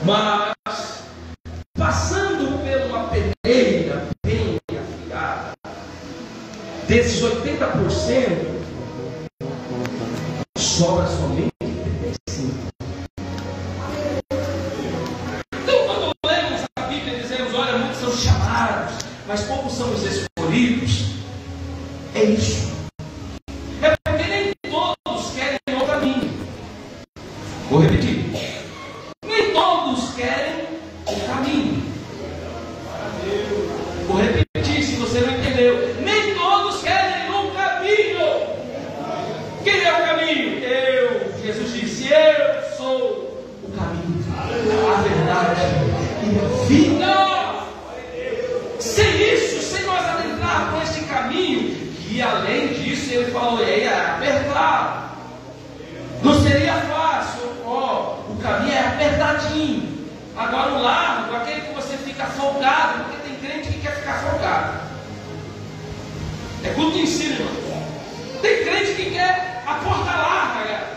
Mas, passando por uma peneira bem afiada, desses 80%, sobra somente 35%. Então, quando lemos a Bíblia e dizemos, olha, muitos são chamados, mas poucos são os escolhidos, é isso. É porque nem todos querem o caminho. Vou repetir. Nem todos querem o caminho. Vou repetir se você não entendeu. Nem todos querem o caminho. Quem é o caminho? Jesus disse, eu sou o caminho, a verdade e a vida. Sem isso, sem nós adentrar por este caminho, e além disso ele falou, é apertado. Não seria fácil, o caminho é apertadinho. Agora o largo, aquele que você fica folgado, porque tem crente que quer ficar folgado. É culto de ensino, irmão. Tem crente que quer a porta larga.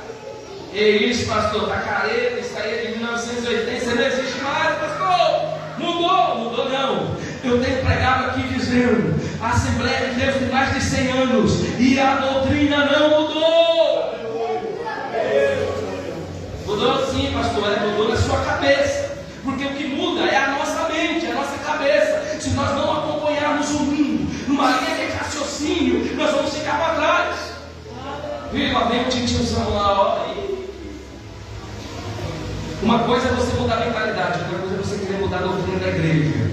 E isso, pastor, tá careta, isso aí é de 1980, você não existe mais, pastor. Mudou não. Eu tenho pregado aqui dizendo, a Assembleia de Deus tem mais de 100 anos e a doutrina não mudou. Mudou sim, pastor, mudou na sua cabeça. Porque o que muda é a nossa mente, a nossa cabeça. Se nós não acompanharmos o mundo numa linha de raciocínio, nós vamos ficar para trás. E lá vem o titiozão lá, ó. Uma coisa é você mudar a mentalidade, outra coisa é você querer mudar a doutrina da igreja.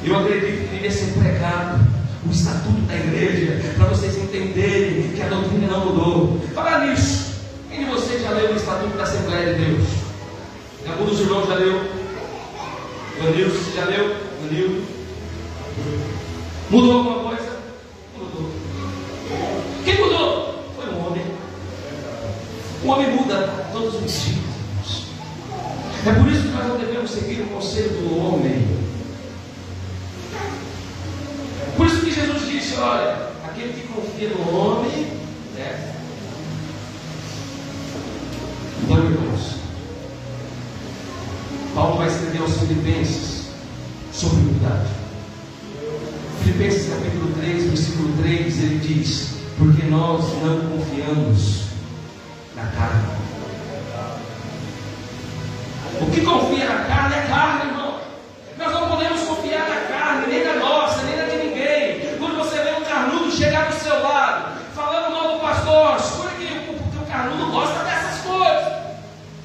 Eu acredito que deveria ser pregado o estatuto da igreja, para vocês entenderem que a doutrina não mudou. Falar nisso, quem de vocês já leu o estatuto da Assembleia de Deus? Algum dos irmãos já leu? Vanilson, você já leu? Vanilson? Mudou alguma coisa? Mudou. Quem mudou? Foi o homem. O homem muda todos os estilos. É por isso que nós não devemos seguir o conselho do homem. Por isso que Jesus disse, olha, aquele que confia no homem, né? Então, irmãos, Paulo vai escrever aos Filipenses sobre humildade. Filipenses capítulo 3, versículo 3, ele diz, porque nós não confiamos na carne. O que confia na carne é carne, irmão. Nós não podemos confiar na carne, nem na nossa, nem na de ninguém. Quando você vê um carnudo chegar do seu lado, falando mal do pastor, escura que o carnudo gosta dessas coisas.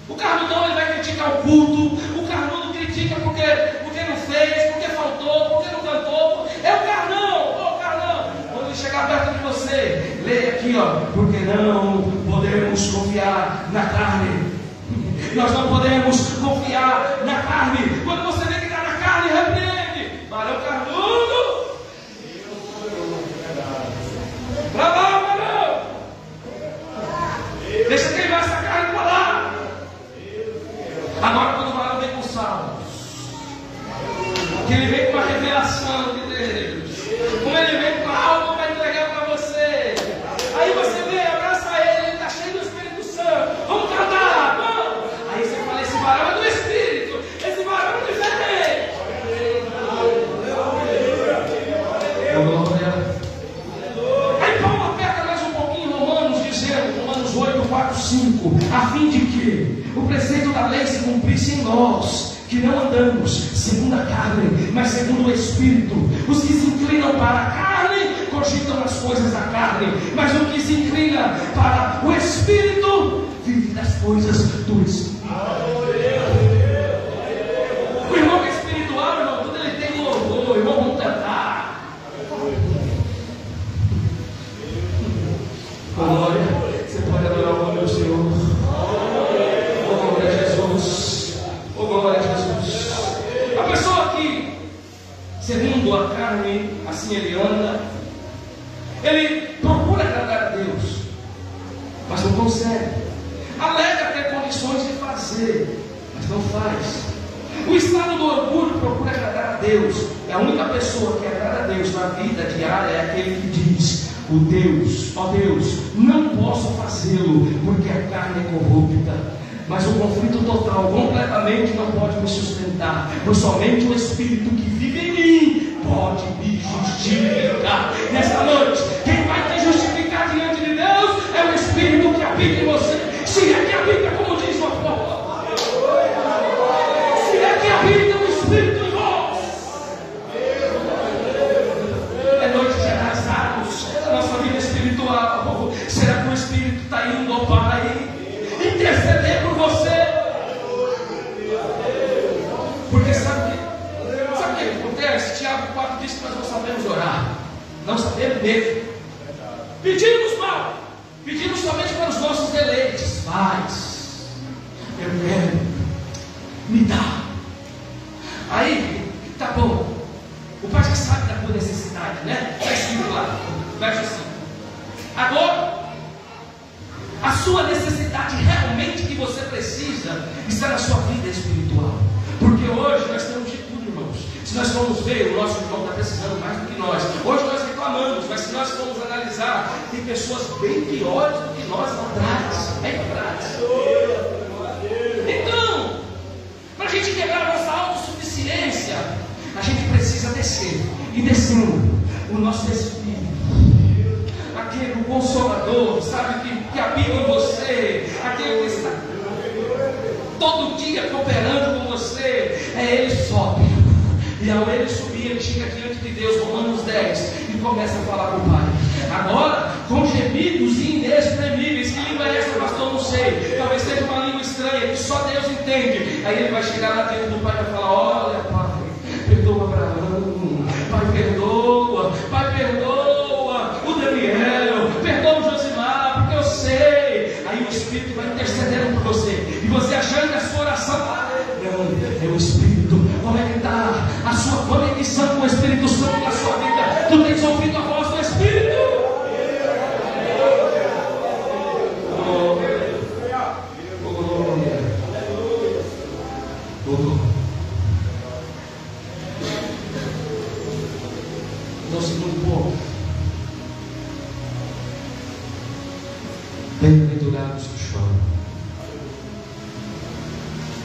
O carnudão ele vai criticar o culto, o carnudo critica porque não fez, porque faltou, porque não cantou. É o carnão, carnão. Quando ele chegar perto de você, leia aqui, ó, porque não podemos confiar na carne. Nós não podemos confiar na carne. Quando você vê que está na carne, repreende. Valeu, carnudo. Para lá, varão. Deixa queimar essa carne para lá. Agora, quando o varão vem com salmos, que ele vem com uma revelação de Deus, como ele vem com algo para entregar para você, aí você vem, abraça ele está cheio do Espírito Santo. Vamos cantar, vamos. Aí você fala, esse varão é do Espírito, esse varão é diferente. Aí Paulo aperta mais um pouquinho Romanos, dizendo, Romanos 8, 4, 5, a fim de que o preceito da lei se cumprisse em nós, que não andamos segundo a carne, mas segundo o Espírito. Os que se inclinam para a carne, cogitam as coisas da carne, mas o que se inclina para o Espírito, vive das coisas do Espírito. O irmão que é espiritual, irmão, quando ele tem louvor, irmão, vamos cantar. Glória, você pode adorar o nome do Senhor. Oh, glória a Jesus. Oh, glória a Jesus. A pessoa que, segundo a carne, assim ele anda, ele procura agradar a Deus, mas não consegue. Alega ter condições de fazer, mas não faz. O estado do orgulho procura agradar a Deus. E a única pessoa que agrada a Deus na vida diária é aquele que diz, ó Deus, não posso fazê-lo, porque a carne é corrupta. mas o conflito total completamente não pode me sustentar, pois somente o Espírito que vive em mim pode me justificar. Nesta noite, quem vai te justificar diante de Deus é o Espírito que habita em você. Se é que habita, como diz o apóstolo, se é que habita o Espírito em vós. É noite de arrasados a nossa vida espiritual. Será que o Espírito está indo ao Pai interceder por você? Porque sabe o que acontece? Tiago 4 diz que nós não sabemos orar, não sabemos mesmo. Pedimos mal, pedimos somente para os nossos deleites. Mas eu quero, me dá. Aí, tá bom, o Pai já sabe da tua necessidade, né? Está escrito lá, verso assim. Agora, a sua necessidade realmente que você precisa está na sua vida espiritual. Porque hoje nós temos de tudo, irmãos. Se nós formos ver, o nosso irmão está precisando mais do que nós. Hoje nós reclamamos, mas se nós formos analisar, tem pessoas bem piores do que nós lá atrás. Bem atrás. Então, para a gente quebrar a nossa autossuficiência, a gente precisa descer. E descendo o nosso Espírito, aquele, o Consolador, sabe, que habita em você, aquele que está todo dia cooperando com você, ele sobe. E ao ele subir, ele chega diante de Deus, Romanos 10, e começa a falar com o Pai. Agora, com gemidos inexprimíveis. Que língua é essa, pastor? Não sei. Talvez seja uma língua estranha que só Deus entende. Aí ele vai chegar lá dentro do Pai e vai falar: olha, Pai, perdoa Abraão, Pai perdoa o Daniel, perdoa o Josimar, porque eu sei. Aí o Espírito vai intercedendo por você, e você achando a sua oração, não, é o Espírito. Como é que está a sua conexão com o Espírito Santo na sua vida? Tu tens ouvido a voz do Espírito? No segundo ponto, bem-aventurados que choram,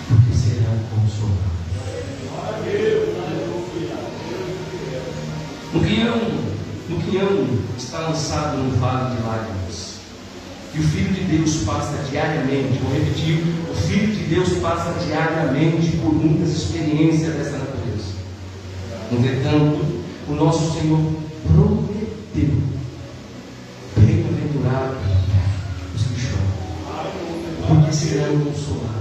porque serão consolados. No quinhão está lançado no vale de lágrimas, e o Filho de Deus passa diariamente, vou repetir, o Filho de Deus passa diariamente por muitas experiências dessa natureza. Entretanto, o nosso Senhor prometeu: bem-aventurados os que choram, porque serão consolados.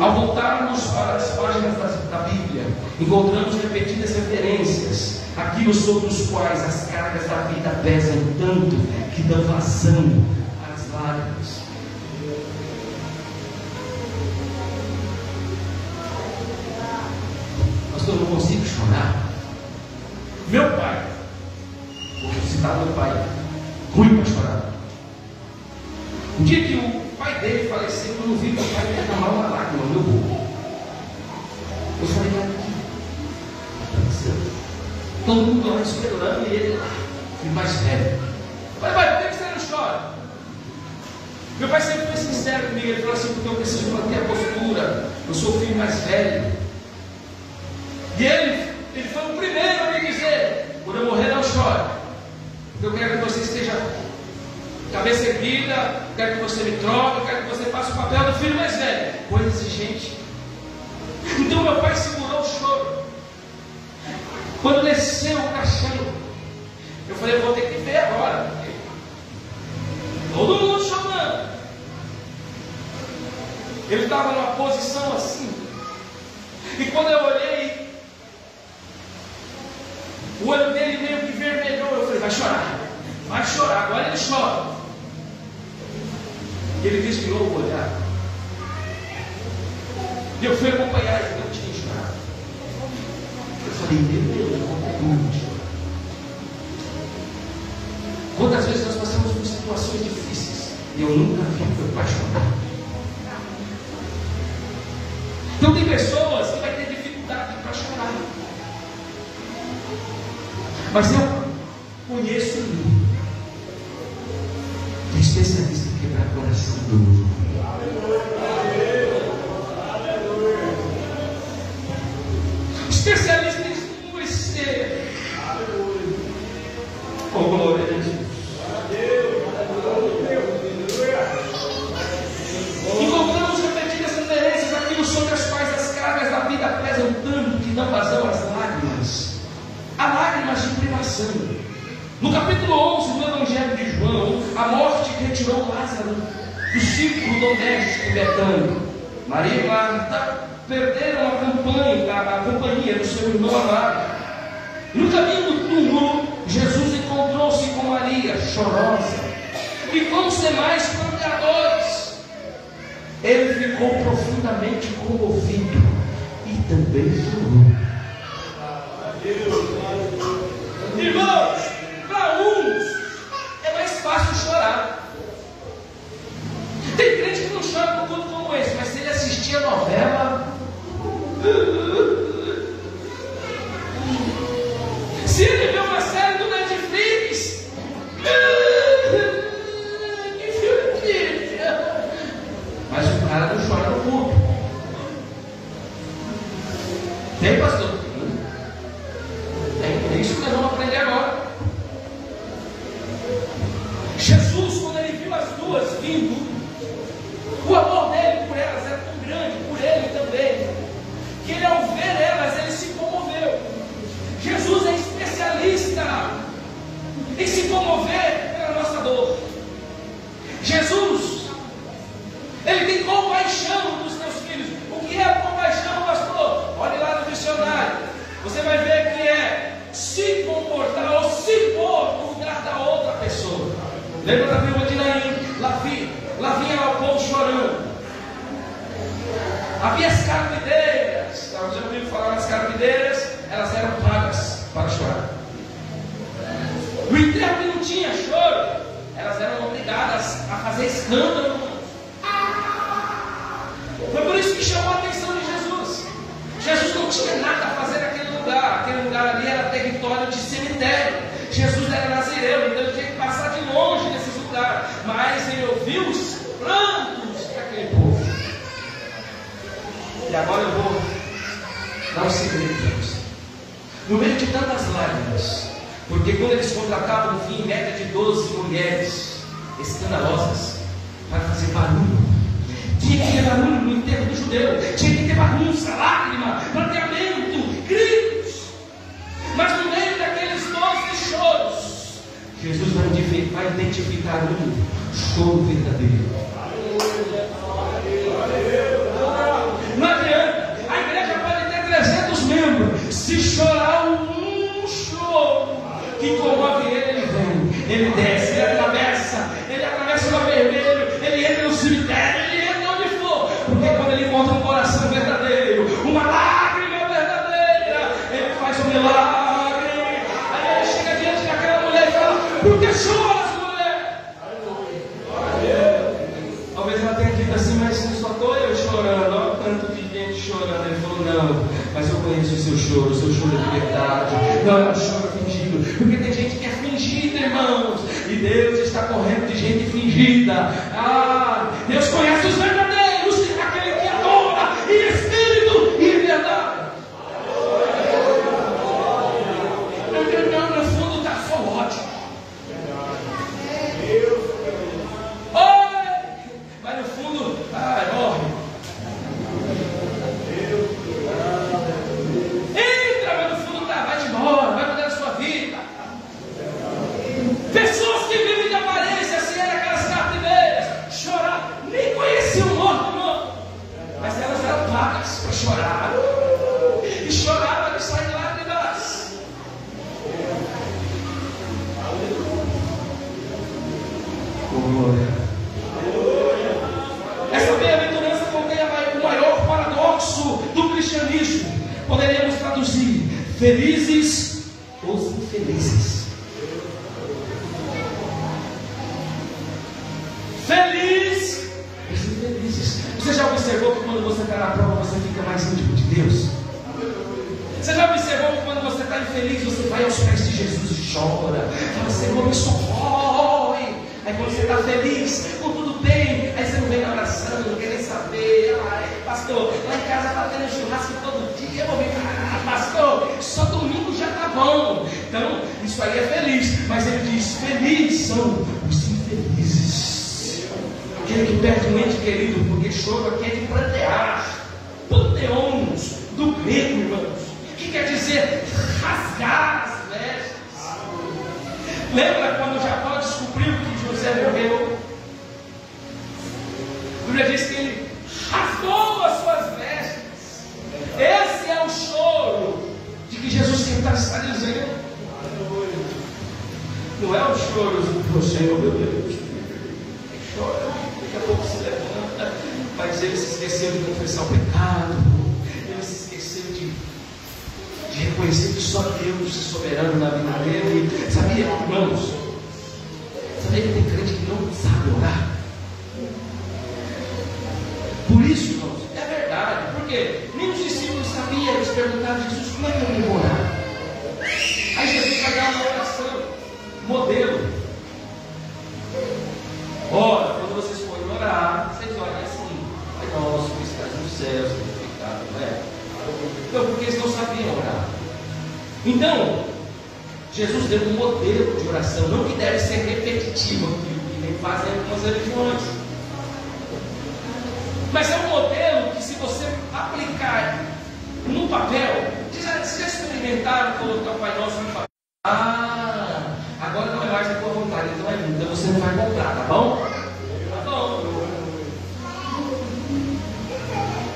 Ao voltarmos para as páginas da Bíblia, encontramos repetidas referências àquilo sobre os quais as cargas da vida pesam tanto que dão vazão às lágrimas. Pastor, eu não consigo chorar. Meu pai, vou citar meu pai, ruim para chorar. Um dia que o pai dele faleceu, eu não vi meu pai derramar uma lágrima no meu rosto. Eu falei: todo mundo lá esperando, e ele lá, filho mais velho. Eu falei: pai, por que você não chora? Meu pai sempre foi sincero comigo. Ele falou assim: porque eu preciso manter a postura, eu sou o filho mais velho. E ele foi o primeiro a me dizer: quando eu morrer, não chore, porque eu quero que você esteja cabeça erguida, quero que você me troque, eu quero que você faça o papel do filho mais velho. Coisa exigente. Então meu pai segurou o choro. Quando desceu o caixão, eu falei: eu vou ter que ver agora, porque todo mundo chorando. Ele estava numa posição assim, e quando eu olhei, o olho dele meio que vermelhou. Eu falei: vai chorar, agora ele chora. E ele desviou o olhar, e eu fui acompanhar ele, não tinha chorado. Eu falei: meu Deus, eu vou ter muito chorar. Quantas vezes nós passamos por situações difíceis e eu nunca vi meu pai chorar. Então tem pessoas que vai ter dificuldade para chorar, mas eu conheço um especialista em quebrar coração duro. passando. No capítulo 11 do Evangelho de João, a morte retirou Lázaro do círculo doméstico de Betânia. Maria e Marta perderam a companhia do seu irmão amado. No caminho do túmulo, Jesus encontrou-se com Maria, chorosa, e com os demais pranteadores. Ele ficou profundamente comovido e também chorou. Irmãos, para uns é mais fácil chorar. Tem crente que não chora por culto como esse, mas se ele assistir a novela, se ele vê uma série do Netflix, que filme triste. Mas o cara não chora no culto. Tem, pastor? Tem. É isso que nós vamos aprender agora. Jesus, quando ele viu as duas vindo, o amor dele por elas era tão grande, por ele também, que ele, ao ver elas, ele se comoveu. Jesus é especialista em se comover pela nossa dor. Jesus, ele tem compaixão dos seus filhos. O que é compaixão, pastor? Olhe lá no dicionário, você vai ver que é se comportar ou se pôr no lugar da outra pessoa. Lembra da viúva de Naim? Lá vinha lá o povo chorando. Havia as carpideiras. Você já ouviu falar das carpideiras? Elas eram pagas para chorar. No enterro que não tinha choro, elas eram obrigadas a fazer escândalo. Foi por isso que chamou a atenção de Jesus. Jesus não tinha nada a fazer naquele lugar. Aquele lugar ali era território de cemitério. Jesus era nazireu, então ele tinha que passar de longe desses lugares. Mas ele ouviu os prantos daquele povo. E agora eu vou dar um segredo para você. No meio de tantas lágrimas, porque quando eles contratavam, no fim, em média de 12 mulheres escandalosas para fazer barulho, tinha que ter barulho no enterro do judeu, tinha que ter bagunça, lágrima, pranteamento, gritos. Mas no meio daqueles 12 choros, Jesus vai identificar um choro verdadeiro. Não adianta, a igreja pode ter 300 membros, se chorar um choro que comove ele vem, ele desce, ele atravessa o mar vermelho, ele entra no cemitério, ele entra onde for, porque quando ele encontra um coração verdadeiro, uma lágrima verdadeira, ele faz um milagre. Aí ele chega diante daquela mulher e fala: por que choras, mulher? Talvez ela tenha dito assim: mas não só estou eu chorando, olha o tanto de gente chorando. Ele falou: não, mas eu conheço o seu choro é de verdade, não é um choro fingido, porque tem gente que é fingida, irmãos, e Deus está correndo de gente fingida. Deus conhece os verdadeiros, aquele que adora em espírito e em verdade. Não, no fundo está só ótimo. Mas no fundo, morre. Entra, mas no fundo vai embora, vai mudar a sua vida. Pessoas que vivem de aparência, assim, eram aquelas carpideiras, chorar, nem conheciam o morto, não. Mas elas eram pagas para chorar. E choravam de sair de lágrimas. Essa bem-aventurança contém o maior paradoxo do cristianismo. Poderíamos traduzir: felizes os infelizes. Feliz os infelizes. Você já observou que quando você está na prova, você fica mais íntimo de Deus? Você já observou que quando você está infeliz, você vai aos pés de Jesus e chora? Fala: Senhor, me socorre. Aí quando você está feliz, com tudo bem, aí você não vem abraçando, não quer nem saber. Pastor, lá em casa está tendo churrasco todo dia. Eu vou vir, pastor, só domingo já está bom. Então, isso aí é feliz. Mas ele diz: felizes são os infelizes. Aquele que perde um ente querido, porque choro aqui é de prantear. Panteões, do grego, irmãos, que quer dizer rasgar as vestes. Lembra quando Jacó descobriu que José morreu? A Bíblia diz que ele rasgou as suas vestes. Esse é o choro de que Jesus está dizendo. Não é o choro do Senhor, meu Deus. Ele chora, daqui a pouco se levanta, mas ele se esqueceu de confessar o pecado. Ele se esqueceu de reconhecer que só Deus é soberano na vida dele. Sabia, irmãos? Sabia que tem crente que não sabe orar? Por isso, irmãos, é verdade. Porque nem os discípulos sabiam. Eles perguntaram a Jesus: como é que eu devo orar? Aí Jesus vai dar uma oração modelo. Ora, quando vocês forem orar, vocês olhem assim: Pai nosso que estás nos céus, santificado, não é? Então, porque eles não sabiam orar. Então, Jesus deu um modelo de oração, não que deve ser repetitivo, que nem fazem algumas religiões, mas é um modelo que, se você aplicar no papel, vocês já experimentaram colocar o Pai Nosso no papel? Agora não é mais a tua vontade, então você não vai comprar, tá bom? Tá bom.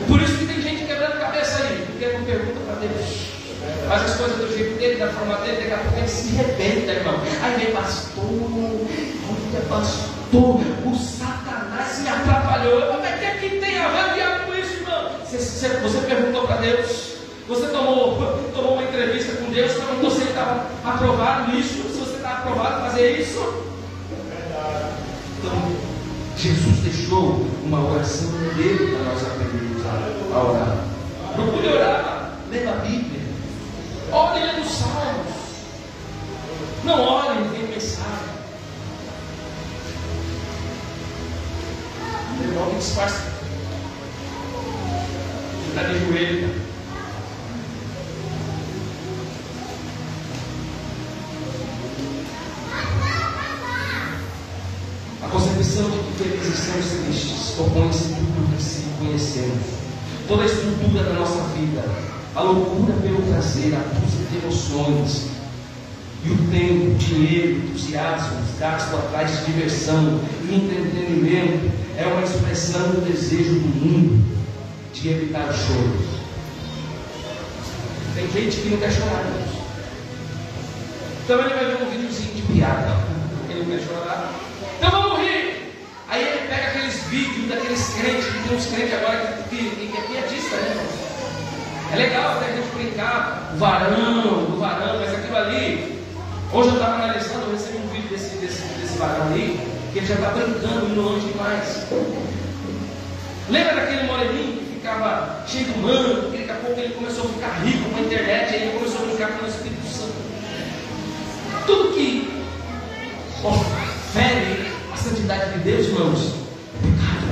Por isso que tem gente quebrando a cabeça aí, porque não pergunta para Deus, faz as coisas do jeito dele, da forma dele, daqui a pouco ele se rebenta, irmão. Aí vem pastor, o Satanás me atrapalhou. Como é que tem a ver com isso, irmão? Você perguntou para Deus, você tomou uma entrevista com Deus, perguntou se ele estava aprovado nisso, se você está aprovado a fazer isso. Então, Jesus deixou uma oração dele para nós aprendermos a orar. Procure orar, lendo a Bíblia, ore lendo os Salmos, não ore em mensagem. O irmão que disfarça, está de joelho. A concepção de que felizes são os tristes opõe-se tudo que se conhecemos. Toda a estrutura da nossa vida, a loucura pelo prazer, a busca de emoções, e o tempo, o dinheiro, o entusiasmo, gasto atrás de diversão e entretenimento, é uma expressão do desejo do mundo de evitar o choro. Tem gente que não quer chorar, Deus. Então ele vai ver um videozinho de piada, ele não quer chorar. Então vamos rir. Aí ele pega aqueles vídeos daqueles crentes, que tem uns crentes agora que é piadista, né? É legal até a gente brincar, do varão, mas aquilo ali. Hoje eu estava analisando, eu recebi um vídeo desse varão ali, que ele já está brincando, indo longe demais. Lembra daquele moreninho que ficava cheio de mano, que daqui a pouco ele começou a ficar rico com a internet, aí ele começou a brincar com o Espírito Santo. Tudo que ofere a santidade de Deus, irmãos, é pecado.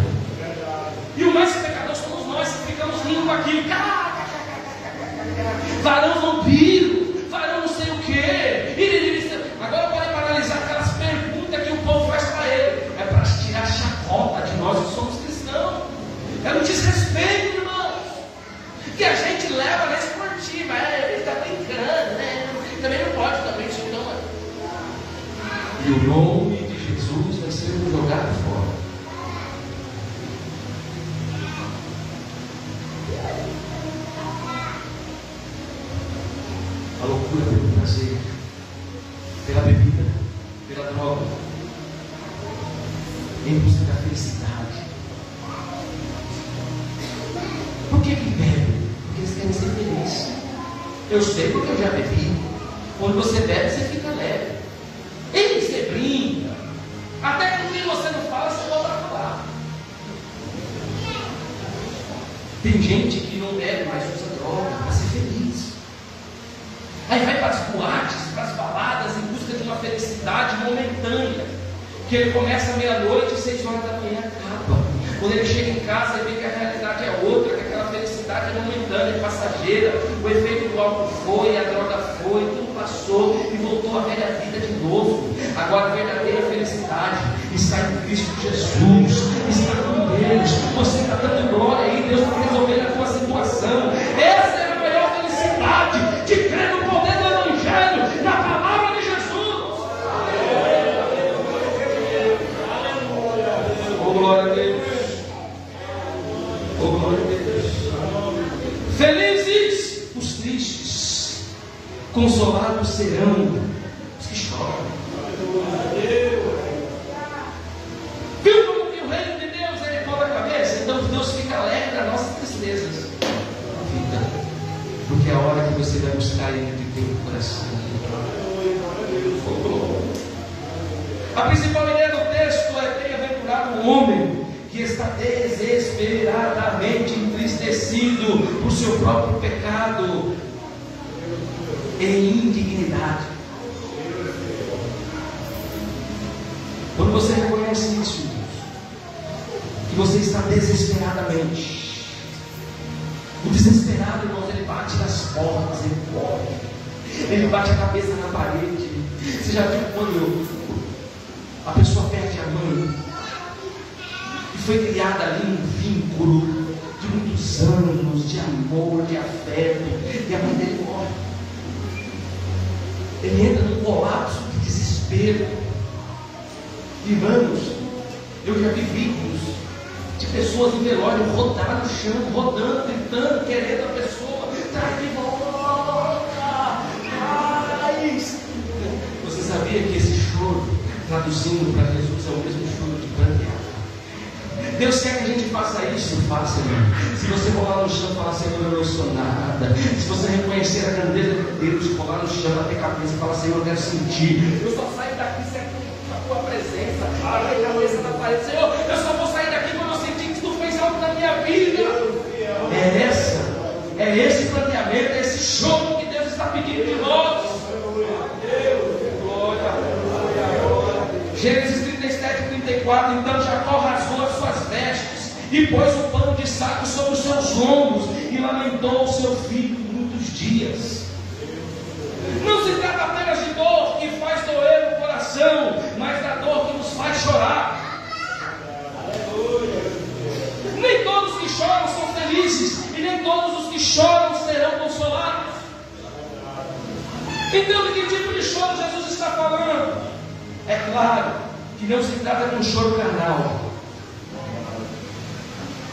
E o mais pecador somos nós que ficamos rindo com aquilo. Varão vampiro, varão não sei o que. Agora pode paralisar aquelas perguntas que o povo faz para ele. É para tirar chacota de nós que somos cristãos. É um desrespeito, irmãos, que a gente leva na esportiva. Ele está brincando, né? Também não pode, também isso não é. E o nome de Jesus vai ser jogado fora. A loucura pelo prazer, pela bebida, pela droga, em busca da felicidade. Por que bebe? Porque eles querem ser felizes. Eu sei porque eu já bebi. Quando você bebe, você fica leve. E você brinca. Até que você não fala, você volta a falar. Tem gente que não bebe, mas usa droga para ser feliz. Aí vai para as boates, para as baladas, em busca de uma felicidade momentânea, que ele começa à meia-noite e 6 horas da manhã acaba. Quando ele chega em casa, ele vê que a realidade é outra, que aquela felicidade é momentânea, é passageira. O efeito do álcool foi, a droga foi, tudo passou e voltou à velha vida de novo. Agora a verdadeira felicidade está em Cristo Jesus, está com Deus. Você está dando glória aí, Deus está resolvendo a tua situação. Essa é a maior felicidade, de crer no poder do Evangelho, na palavra de Jesus. Glória a Deus. Felizes os tristes, consolados serão os que choram. Viu como que o reino de Deus ele cobre a cabeça? Então Deus fica alegre das nossas tristezas. Porque é a hora que você vai buscar Ele de teu coração. A principal ideia do texto é: bem-aventurado o homem que está desesperadamente entristecido por seu próprio pecado e indignidade. Quando você reconhece isso, que você está desesperadamente. O desesperado, irmãos, ele bate nas portas, ele corre, ele bate a cabeça na parede. Você já viu quando a pessoa perde a mãe e foi criada ali um vínculo de muitos anos, de amor, de afeto, e a mãe dele morre? Ele entra num colapso de desespero. Irmãos, eu já vi vídeos de pessoas em velório rodar no chão, rodando, gritando, querendo a pessoa, traz de volta, traz. Você sabia que esse choro, traduzindo para Jesus, é o mesmo choro de prantear? Deus quer que a gente faça isso, faça, irmão. Se você rolar no chão e falar: Senhor, eu não sou nada. Se você reconhecer a grandeza de Deus, rolar no chão, bater cabeça e falar: Senhor, eu quero sentir. Eu só saio daqui se é com a tua presença. Bater a cabeça na parede: Senhor, eu só vou sair daqui quando eu sentir que tu fez algo na minha vida. É esse planteamento, é esse choro que Deus está pedindo de nós. Gênesis 37:34. Então Jacó rasgou as suas vestes e pôs um pano de saco sobre os seus ombros e lamentou o seu filho muitos dias. Não se trata apenas de dor que faz doer o coração, mas da dor que nos faz chorar. Nem todos que choram são felizes, e nem todos os que choram serão consolados. Então, de que tipo de choro Jesus está falando? É claro que não se trata de um choro carnal.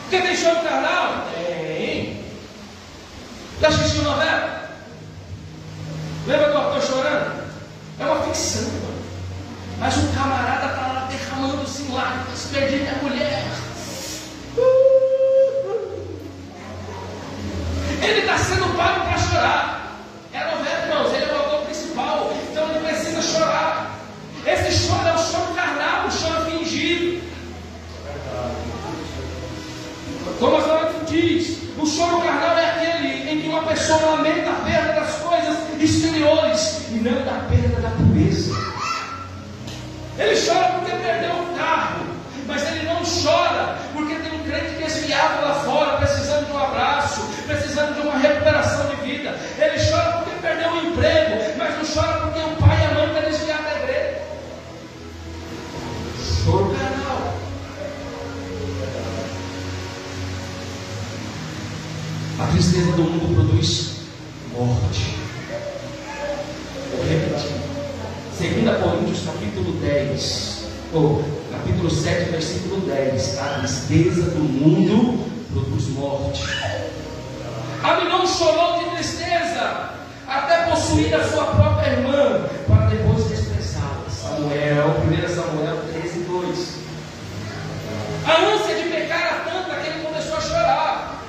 Porque tem choro carnal? Tem. Já assistiu novela? Lembra do ator chorando? É uma ficção, mas o camarada está lá derramando assim lágrimas, perdendo a mulher. Ele está sendo pago para chorar. É a novela, irmãos. Ele é o autor principal, então ele precisa chorar. Esse choro é o choro carnal, o choro fingido. Como a palavra diz, o choro carnal é aquele em que uma pessoa lamenta a perda das coisas exteriores e não da perda da pureza. Ele chora porque perdeu o carro, mas ele não chora porque tem um crente desviado lá fora, precisando de um abraço, precisando de uma recuperação de vida. Ele chora porque perdeu o emprego, mas não chora porque o pai e a mãe estão desviados da igreja. Choro carnal. A tristeza do mundo produz morte. Repetindo. 2 Coríntios capítulo 10, capítulo 7, versículo 10. A tristeza do mundo produz morte. Amnon chorou de tristeza até possuir a sua própria irmã, para depois desprezá-la. 1 Samuel 13:2. A ânsia de pecar era tanta que ele começou a chorar.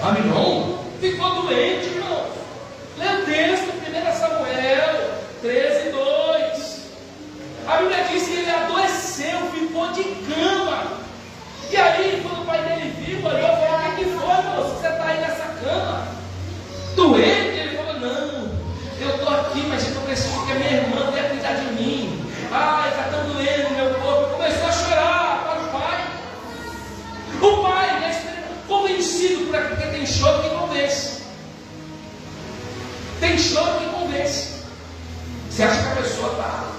Amnon ficou doente, irmão. Lê o texto, 1 Samuel 13:2. A Bíblia diz que ele adoeceu, ficou de cama. E aí, quando o pai dele viu, olhou e falou: o que foi, moço? Você está aí nessa cama? Doente? Ele falou: não, eu estou aqui, mas eu preciso que a minha irmã venha cuidar de mim. Ai, está tão doendo meu corpo. Começou a chorar para o pai. O pai, né, convencido por aquilo, porque tem choro que convence. Tem choro que convence. Você acha que a pessoa está...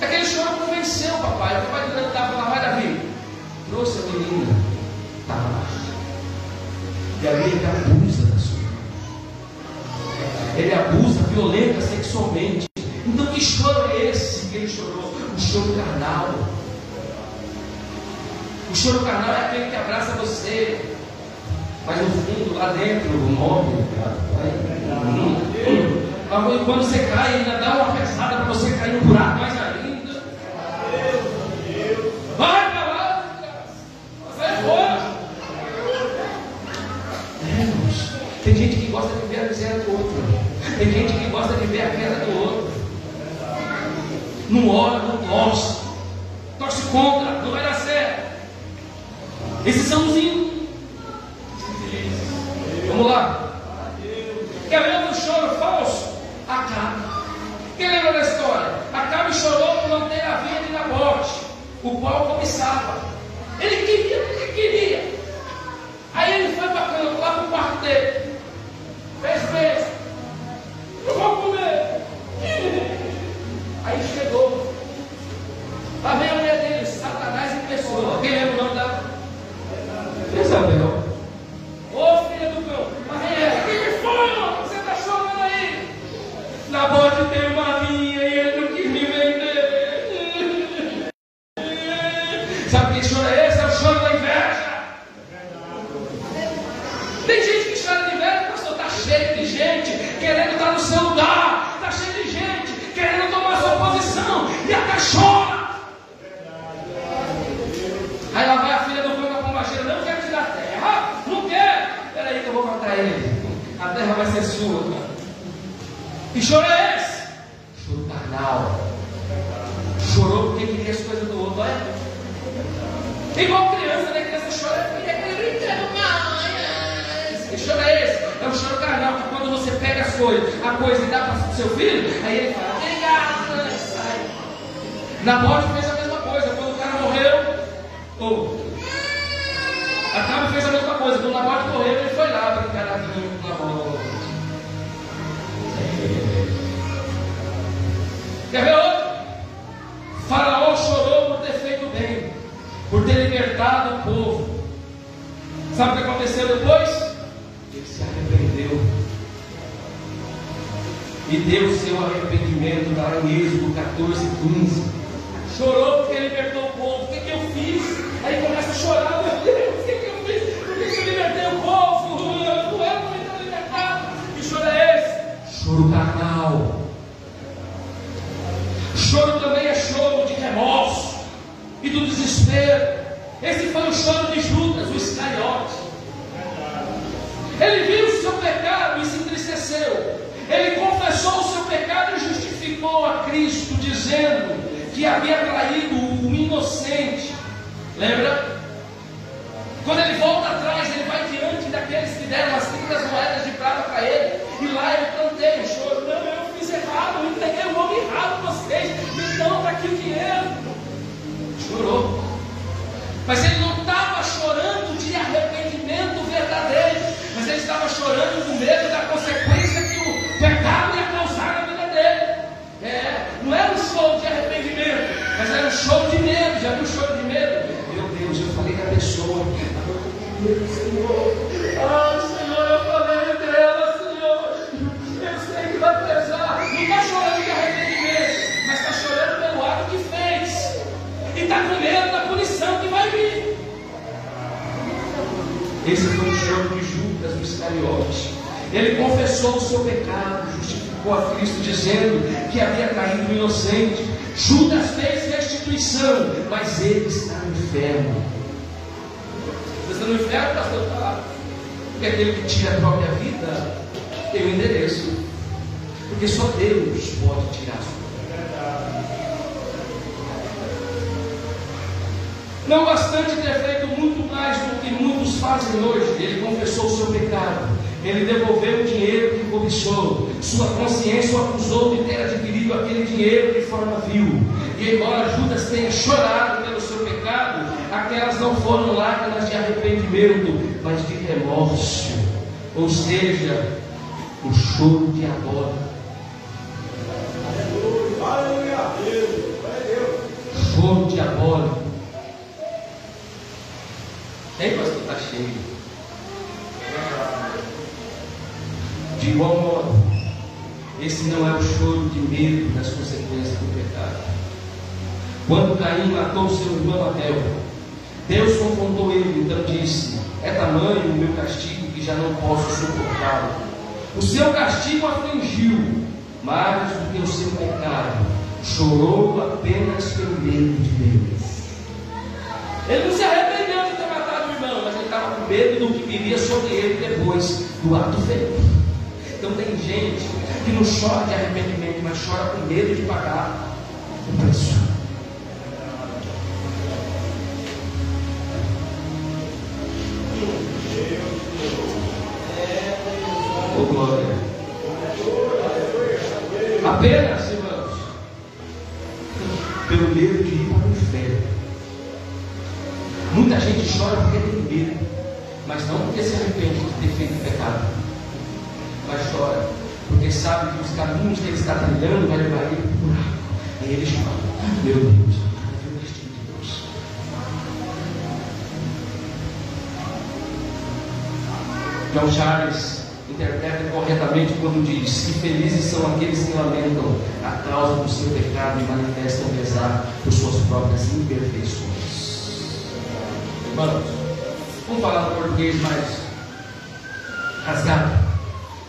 Aquele choro convenceu o papai. O papai do Davi falava: vai, Davi, trouxe a menina, está lá. E ali ele abusa da sua irmã. Ele abusa, violenta sexualmente. Então que choro é esse que ele chorou? O choro carnal. O choro carnal é aquele que abraça Mas no fundo, lá dentro, morre. Quando você cai, ainda dá uma pesada para você cair no buraco mais ainda. Vai para lá, sai fora. Tem gente que gosta de ver a miséria do outro. Tem gente que gosta de ver a queda do outro. Não ora, não torce. Torce contra, não vai dar certo. Esses são os índios. Vamos lá. Quer ver um choro falso? Acabe. Quem lembra da história? Acabe chorou por não ter a vinha de Nabote, o qual cobiçava. Ele queria. Aí ele foi lá para o quarto dele. Fez. Eu vou comer. Aí chegou. Lá vem a mulher dele, Satanás em pessoa. Quem lembra o nome dela? Isabel. Ô filha do cão, mas o que foi, mano? Você está chorando aí? Nabote tem uma vinha e ele não quis me vender. Sabe que choro é esse? É o choro da inveja. Tem gente que chora de inveja, pastor, está cheio de gente querendo estar no seu lugar. Está cheio de gente querendo tomar sua posição e até chora. Aí lá vai a filha do cão com a pombageira, não quer te dar terra, não quer. Espera aí que eu vou matar ele. A terra vai ser sua. Que choro é esse? Choro carnal. Chorou porque queria as coisas do outro, olha. Igual criança, né? Criança chora, queria que ele brinque, mãe. Que choro é esse? É um choro carnal, que quando você pega as coisas, a coisa e dá para o seu filho, aí ele fala, obrigado, sai. Nabote fez a mesma coisa, quando o cara morreu. Acabe fez a mesma coisa. Quando Nabote morreu, ele foi lá brincar na vinha com Nabote. Quer ver outro? Faraó chorou por ter feito bem, por ter libertado o povo. Sabe o que aconteceu depois? Ele se arrependeu e deu seu arrependimento lá em Êxodo 14:15. Chorou porque libertou o povo. O que eu fiz? Aí começa a chorar. Meu Deus, o que eu fiz? Por que eu libertei o povo? Não era para me ter libertado. Que choro é esse? Choro carnal. Choro também é choro de remorso e do desespero. Esse foi o choro de Judas, o Iscariote. Ele viu o seu pecado e se entristeceu. Ele confessou o seu pecado e justificou a Cristo, dizendo que havia traído o inocente. Lembra? Quando ele volta atrás, ele vai diante daqueles que deram as 30 moedas de prata para ele. E lá ele planteia o choro. Não, eu fiz errado, eu entreguei o nome errado para vocês. Então está aqui o dinheiro. Chorou. Mas ele não estava chorando de arrependimento verdadeiro. Mas ele estava chorando com medo da consequência que o pecado ia causar na vida dele. Não era um show de arrependimento, mas era um show de medo. Já viu um show de medo? Meu Deus, eu falei da pessoa. Senhor, Senhor, eu falei dela, Senhor. Eu sei que vai pesar. Não está chorando de arrependimento, mas está chorando pelo ato que fez. E está com medo da punição que vai vir. Esse foi o choro de Judas, o Iscariote. Ele confessou o seu pecado, justificou a Cristo, dizendo que havia caído no inocente. Judas fez restituição, mas ele está no inferno. Você está no inferno, pastor? Tá. Porque aquele que tira a própria vida tem o endereço. Porque só Deus pode tirar a sua vida. Não bastante ter feito muito mais do que muitos fazem hoje, ele confessou o seu pecado. Ele devolveu o dinheiro que cobiçou. Sua consciência o acusou de ter adquirido aquele dinheiro de forma vil. E embora Judas tenha chorado pelo seu pecado, aquelas não foram lágrimas de arrependimento, mas de remorso. Ou seja, o choro diabólico. Choro diabólico. Ei, pastor, está cheio. De igual modo, esse não é o choro de medo das consequências do pecado. Quando Caim matou seu irmão Abel, Deus confrontou ele, então disse: É tamanho o meu castigo que já não posso suportá-lo. O seu castigo afligiu, mais do que o seu pecado. Chorou apenas pelo medo de Deus. Ele não se arrependeu de ter matado o irmão, mas ele estava com medo do que viria sobre ele depois do ato feito. Então tem gente que não chora de arrependimento, mas chora com medo de pagar o preço. Oh, glória. Apenas, irmãos, pelo medo de ir para o inferno. Muita gente chora porque tem medo, mas não porque se arrepende de ter feito pecado, mas chora porque sabe que os caminhos que ele está trilhando vai levar ele para o buraco. E ele chora: meu Deus, eu destino de Deus. John Charles interpreta corretamente quando diz que felizes são aqueles que lamentam a causa do seu pecado e manifestam pesar por suas próprias imperfeições. Irmãos, vamos falar no português mais rasgado.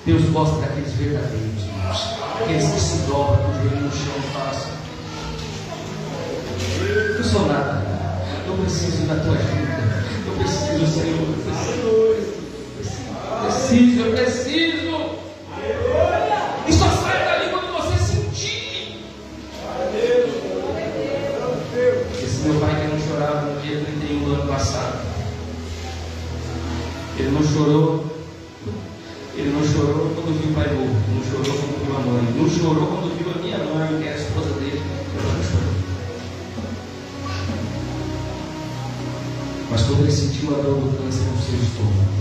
Deus gosta daqueles verdadeiros, irmãos, aqueles que se dobram com o joelho no chão e falam assim: eu sou nada, eu preciso da tua ajuda, eu preciso, Senhor, eu preciso. E só sai dali quando você sentir. Esse meu pai que não chorava no dia 31 do ano passado, ele não chorou quando viu o pai morto, não chorou quando viu a mãe, não chorou quando viu a minha mãe, que é a esposa dele. Ele não chorou. Mas quando ele sentiu a dor do câncer no seu estômago,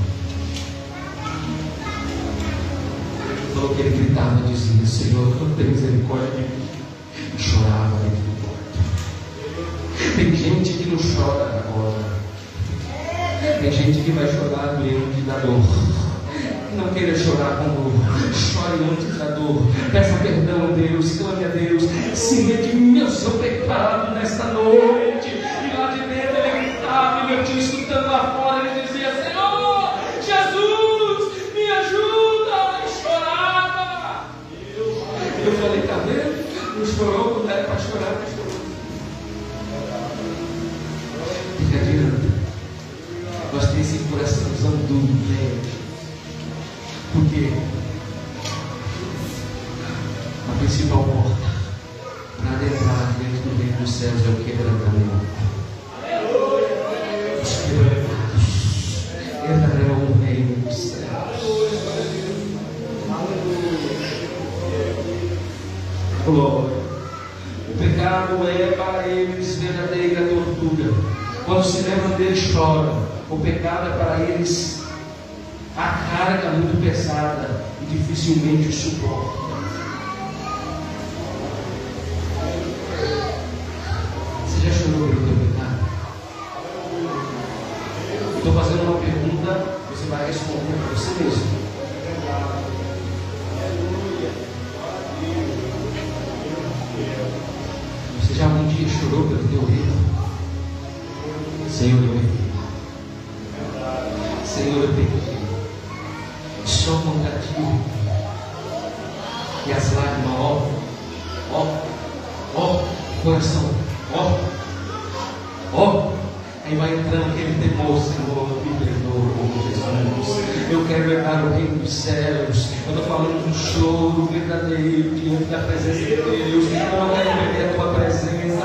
falou que ele gritava e dizia: Senhor, tem misericórdia de mim. E chorava dentro do quarto. Tem gente que não chora agora. Tem gente que vai chorar diante da dor. Não queira chorar com dor. Chore antes da dor. Peça perdão a Deus. Clame a Deus. Se redimir o seu pecado nesta noite. E lá de dentro ele gritava. E eu tinha escutando lá fora. Ele dizia: Senhor, Jesus, me ajuda. E chorava. Eu falei: tá vendo? Não chorou quando era para chorar, mas chorou. Fica adiante. Nós temos esse coraçãozão duro, né? Porque a principal porta para adentrar dentro do reino dos céus é o quebrantamento. Os quebrantados entrarão no reino dos céus. Glória. O pecado é para eles verdadeira tortura. Quando se lembram deles, choram. O pecado é para eles a carga muito pesada e dificilmente o suportam. Você já chorou pelo teu pecado? Estou fazendo uma pergunta, você vai responder para você mesmo. Você já algum dia chorou pelo teu erro? Senhor, eu errei. Senhor, eu pequei. Só contra ti. E as lágrimas, coração, aí vai entrando aquele temor: Senhor, me perdoa, Jesus. Eu quero herdar o reino dos céus. Eu estou falando de um choro verdadeiro diante da presença de Deus. Eu não quero perder a tua presença.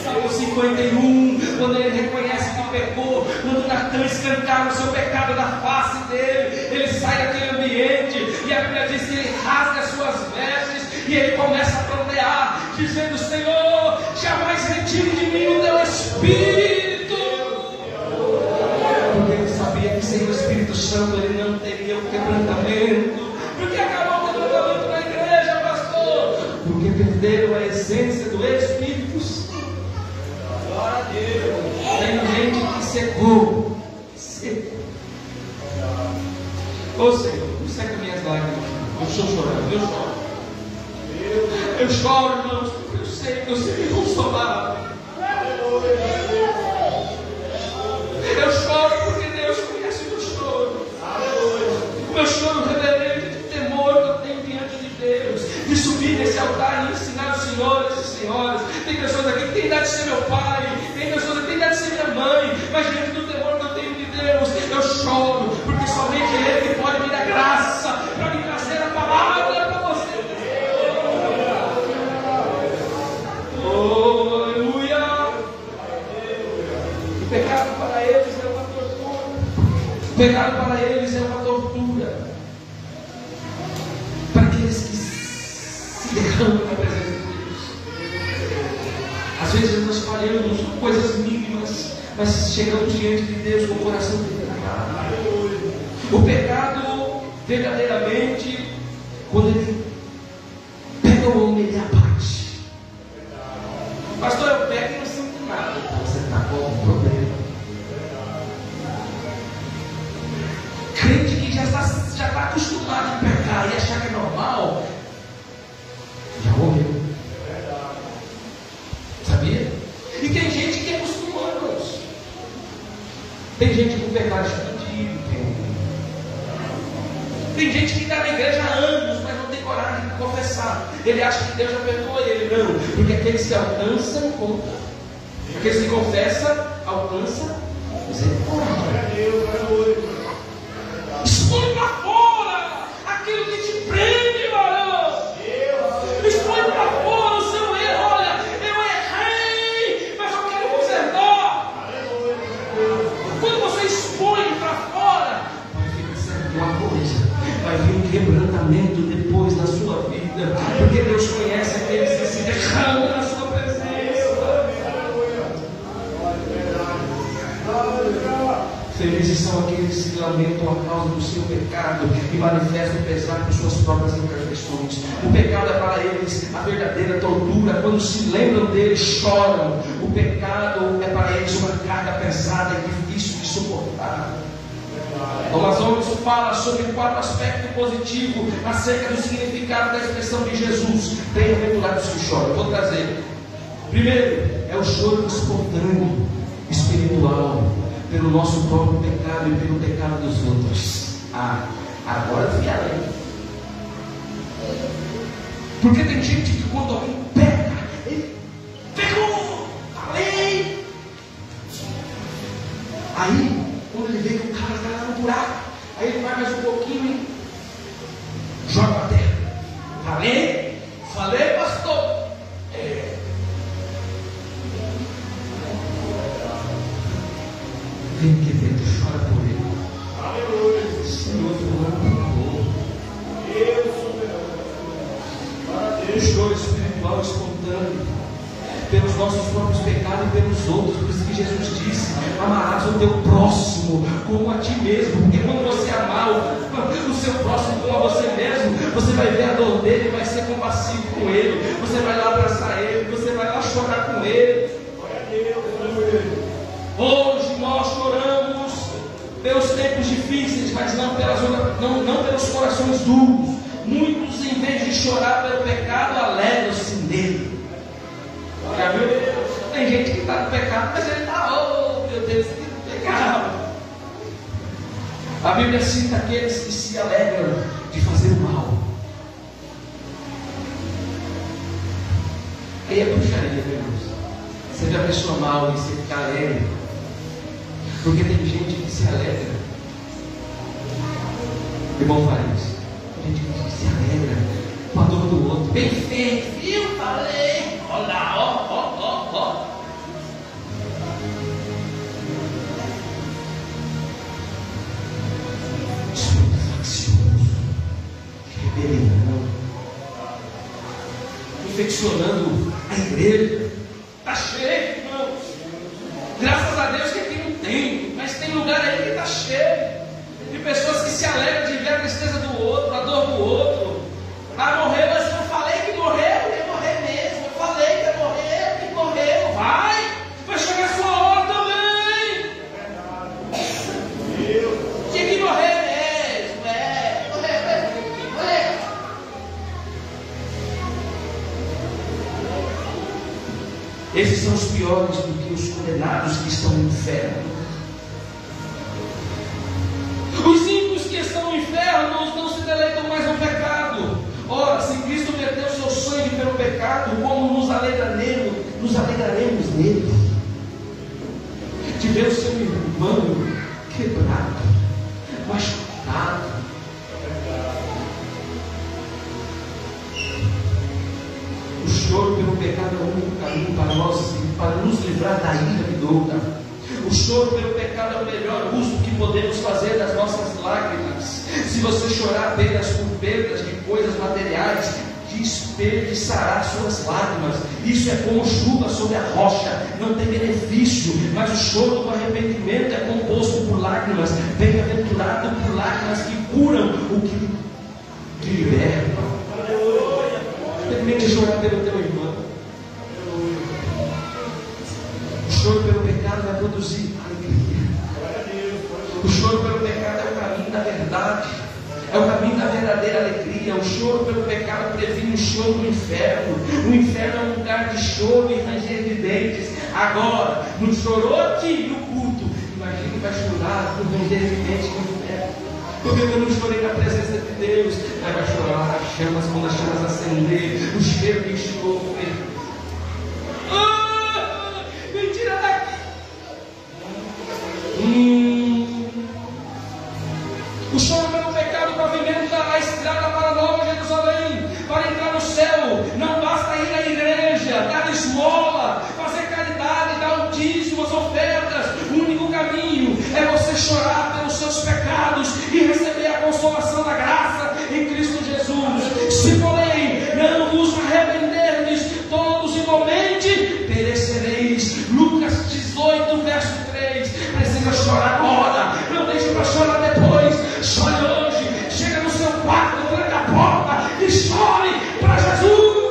Salmo 51, quando ele reconhece que pecou, quando Natan escancara o seu pecado da face dele, ele sai daquele ambiente e a Bíblia diz que ele rasga as suas vestes e ele começa a prantear, dizendo: Senhor, jamais retire de mim o teu Espírito. Porque ele sabia que sem o Espírito Santo ele não teria o quebrantamento. Porque acabou o quebrantamento na igreja, pastor? Porque perderam a essência do Espírito Santo. Tem gente que secou. Ô Senhor, não seca minhas lágrimas. Eu estou chorando, eu choro, irmãos, porque eu sei que eu serei consolado. Eu choro porque Deus pecado para eles é uma tortura. Para aqueles que se derramam na presença de Deus. Às vezes nós falhamos com coisas mínimas, mas chegamos diante de Deus com o coração quebrantado. O pecado, verdadeiramente, quando ele pega o homem, ele abate. Pastor, eu pego e não sinto nada. Você está com algum problema. Crente que já está acostumado a pecar e achar que é normal, já morreu. Sabia? E tem gente que acostumou, irmãos. Tem gente com pecado escondido. Tem gente que está na igreja há anos, mas não tem coragem de confessar. Ele acha que Deus já perdoou ele. Não, porque aqueles que alcançam, aqueles que confessam, alcançam misericórdia. Expõe para fora aquilo que te prende, varão. Expõe para fora o seu erro. Olha, eu errei, mas eu quero consertar. Quando você expõe para fora, vai ficar uma coisa. Vai vir um quebrantamento depois na sua vida, porque Deus conhece aqueles que se derramam na sua presença. Felizes são aqueles que lamentam a causa do seu pecado e manifestam pesar por suas próprias imperfeições. O pecado é para eles a verdadeira tortura. Quando se lembram dele, choram. O pecado é para eles uma carga pesada e difícil de suportar. Thomas Owens fala sobre 4 aspectos positivos acerca do significado da expressão de Jesus. Bem-aventurados que choram. Eu vou trazer. Primeiro, é o choro espontâneo, espiritual, pelo nosso próprio pecado e pelo pecado dos outros. Agora eu fui além. Porque tem gente que quando alguém peca, ele pegou, falei. Aí, quando ele vê que o cara está lá no buraco, aí ele vai mais um pouquinho e joga a terra. Falei, pastor. Vem aqui dentro, chora por ele. Aleluia. Senhor, fulano, o choro espiritual espontâneo pelos nossos próprios pecados e pelos outros. Por isso que Jesus disse: amarás o teu próximo como a ti mesmo. Porque quando você amar o seu próximo como a você mesmo, você vai ver a dor dele e vai ser compassivo com ele. Você vai lá abraçar ele, você vai lá chorar com ele. Hoje nós choramos pelos tempos difíceis, mas não pelos corações duros. Muitos, em vez de chorar pelo pecado, alegram-se nele. Já viu? Tem gente que está no pecado, mas ele está, oh meu Deus, que pecado. A Bíblia cita aqueles que se alegram de fazer o mal. Aí é bruxaria, meu irmãos. Você vê a pessoa mal e você fica alegre. Porque tem gente que se alegra. Irmão Fares, tem gente que se alegra com a dor do outro. Bem feito, viu? Falei. Olha lá, ó. Espírito faccioso, rebelião, infeccionando a igreja. Está cheio, irmãos. Graças a Deus que aqui não tem, mas tem lugar aí que está cheio de pessoas que se alegram de ver a tristeza do outro, a dor do outro. Morreu, mas eu não falei que morreu, ia morrer mesmo. Eu falei que ia morrer, e morreu. Vai chegar a sua hora também. Tinha que morrer mesmo, morrer. Esses são os piores do que os condenados que estão no inferno. Os ímpios que estão no inferno não se deleitam mais no pecado. Ora, se Cristo verteu seu sangue pelo pecado, como nos alegraremos nele? De ver o seu irmão quebrado, machucado. O choro pelo pecado é o único caminho para nos livrar da ira vindoura. O choro pelo pecado é o melhor uso que podemos fazer das nossas lágrimas. Se você chorar apenas por perdas de coisas materiais, desperdiçará suas lágrimas. Isso é como chuva sobre a rocha, não tem benefício. Mas o choro do arrependimento é composto por lágrimas. Bem-aventurado por lágrimas que curam, o que libertam. Experimente chorar pelo teu irmão. O choro pelo pecado vai produzir alegria. O choro pelo pecado é o caminho da verdade, é o caminho da verdadeira alegria. O choro pelo pecado previne o choro do inferno. O inferno é um lugar de choro e ranger de dentes. Agora, não chorou aqui no culto, imagina que vai chorar com ranger de dentes no inferno. Porque eu não chorei na presença de Deus. Aí vai chorar as chamas, quando as chamas acender, o cheiro de enxofre. Mentira daqui. O choro pelo pecado pavimenta a estrada para Nova Jerusalém, para entrar no céu. Não basta ir à igreja, dar esmola, fazer caridade, dar dízimos, ofertas. O único caminho é você chorar pelos seus pecados e receber a consolação da graça em Cristo Jesus. Se porém não vos arrependerdes, todos igualmente perecereis. Lucas 18, verso 3. Precisa chorar agora, não deixe para chorar depois. Chore hoje, chega no seu quarto, tranca a porta e chore para Jesus.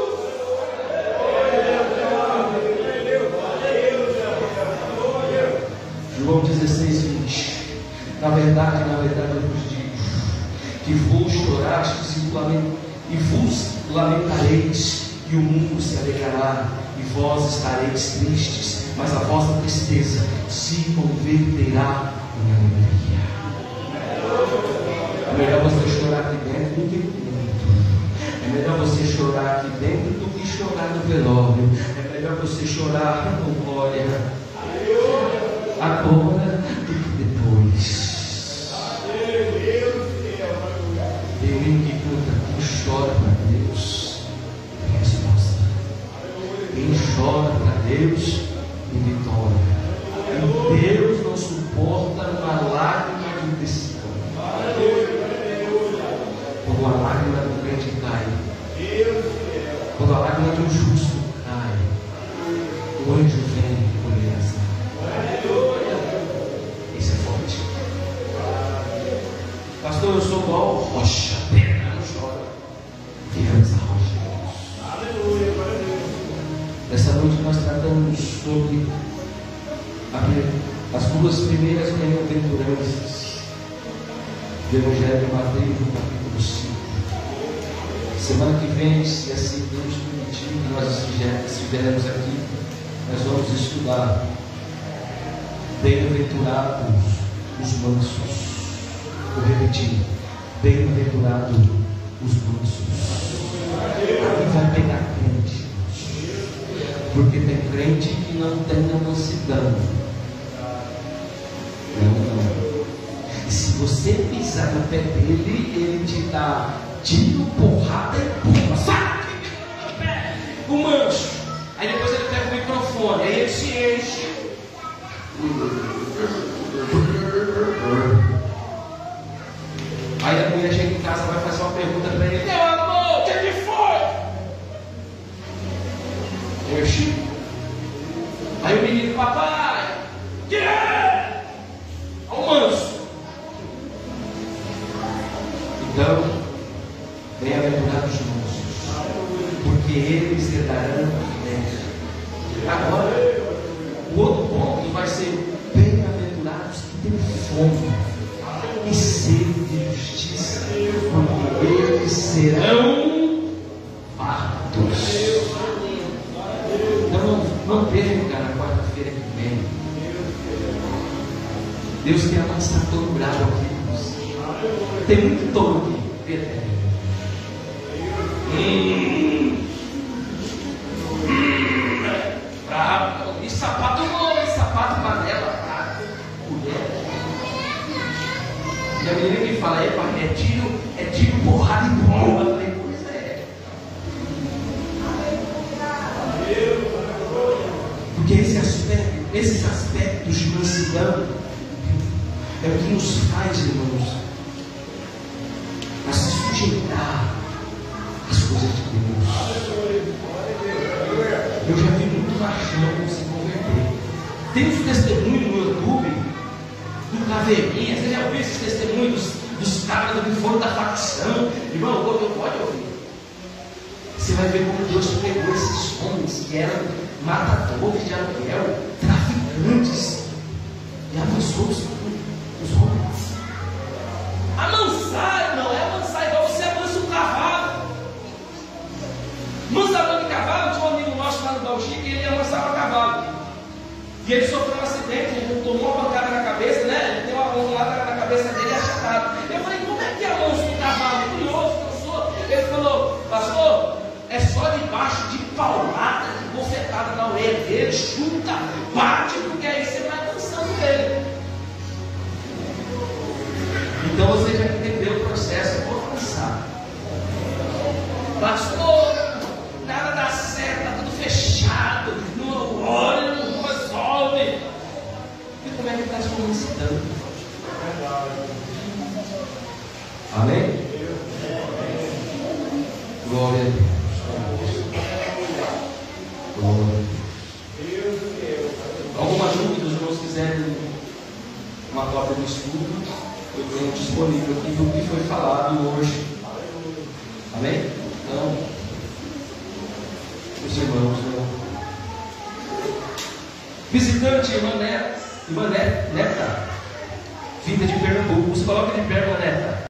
João 16, 20. Na verdade eu vos digo que vos chorastes e vos lamentareis, e o mundo se alegrará, e vós estareis tristes, mas a vossa tristeza se converterá em alegria. É melhor você chorar aqui dentro do que dentro. É melhor você chorar aqui dentro do que chorar no velório. É melhor você chorar com glória agora do que depois. Tem um hino que canta: quem chora para Deus tem resposta. Quem chora para Deus tem vitória. E Deus não suporta uma lágrima de um cristão. Quando a lágrima do crente cai, quando a lágrima de um justo cai, o anjo vem por essa. Isso é forte. Pastor, eu sou igual rocha, pedra, não chora. Queremos a rocha. Nessa noite nós tratamos sobre as duas primeiras bem-aventuranças do Evangelho de Mateus, no capítulo 5. Semana que vem, se assim Deus permitir que nós estivermos aqui, nós vamos estudar bem-aventurados os mansos. Vou repetir: bem-aventurados os mansos. Aqui vai pegar crente, porque tem crente que não tem a mansidão. Não. E se você pisar no pé dele, ele te dá tiro, porrada e pumba. Sai! O manso. Aí depois ele pega o microfone, aí ele se enche. Aí a mulher chega em casa, vai fazer uma pergunta para ele: meu amor, o que foi? Enche. Aí o menino: papai, que é? Ao manso. Então, bem-aventurados os mansos, porque eles herdarão a terra. Agora, o outro ponto vai ser: bem-aventurados que têm fome e sede de justiça, porque eles serão fartos. Então não perca na quarta-feira que vem. Deus quer amansar todo bravo aqui. Tem muito touro aqui. Bravo. E sapato novo, sapato panela, mulher. E a menina que fala: é tiro, porrada e bomba. Eu falei: pois é. Porque esses aspectos de mansidão é o que nos faz, irmãos, a se sujeitar às coisas de Deus. Eu já vi muito machão se converter. Tem uns testemunhos no YouTube do Caveirinha. Você já ouviu esses testemunhos dos caras que foram da facção? Irmão, pode ouvir. Você vai ver como Deus pegou esses homens que eram matadores de aluguel, traficantes, e amansou os homens. Amansar, não é amansar igual você amansa um cavalo. Mansador de cavalo, tinha um amigo nosso lá no Balchique, ele amansava cavalo. E ele sofreu um acidente, ele tomou uma pancada na cabeça, né? Ele tem uma pancada na cabeça dele achatado. Eu falei, como é que amansa um cavalo? Curioso, cansou. Ele falou, pastor, é só debaixo de paulada, de bofetada na orelha dele, chuta, bate, porque aí você vai cansando ele. Então você já entendeu o processo, vou cansar. Pastor, nada dá certo, está tudo fechado, não olha, não resolve. E como é que está se convencendo? Amém? Glória a Deus. Algumas dúvidas, se vocês quiserem uma cópia do estudo, eu tenho disponível aqui do que foi falado hoje. Amém? Então, os irmãos, visitante, irmã Neta, vinda de Pernambuco. Você coloca de pé, irmã Neta.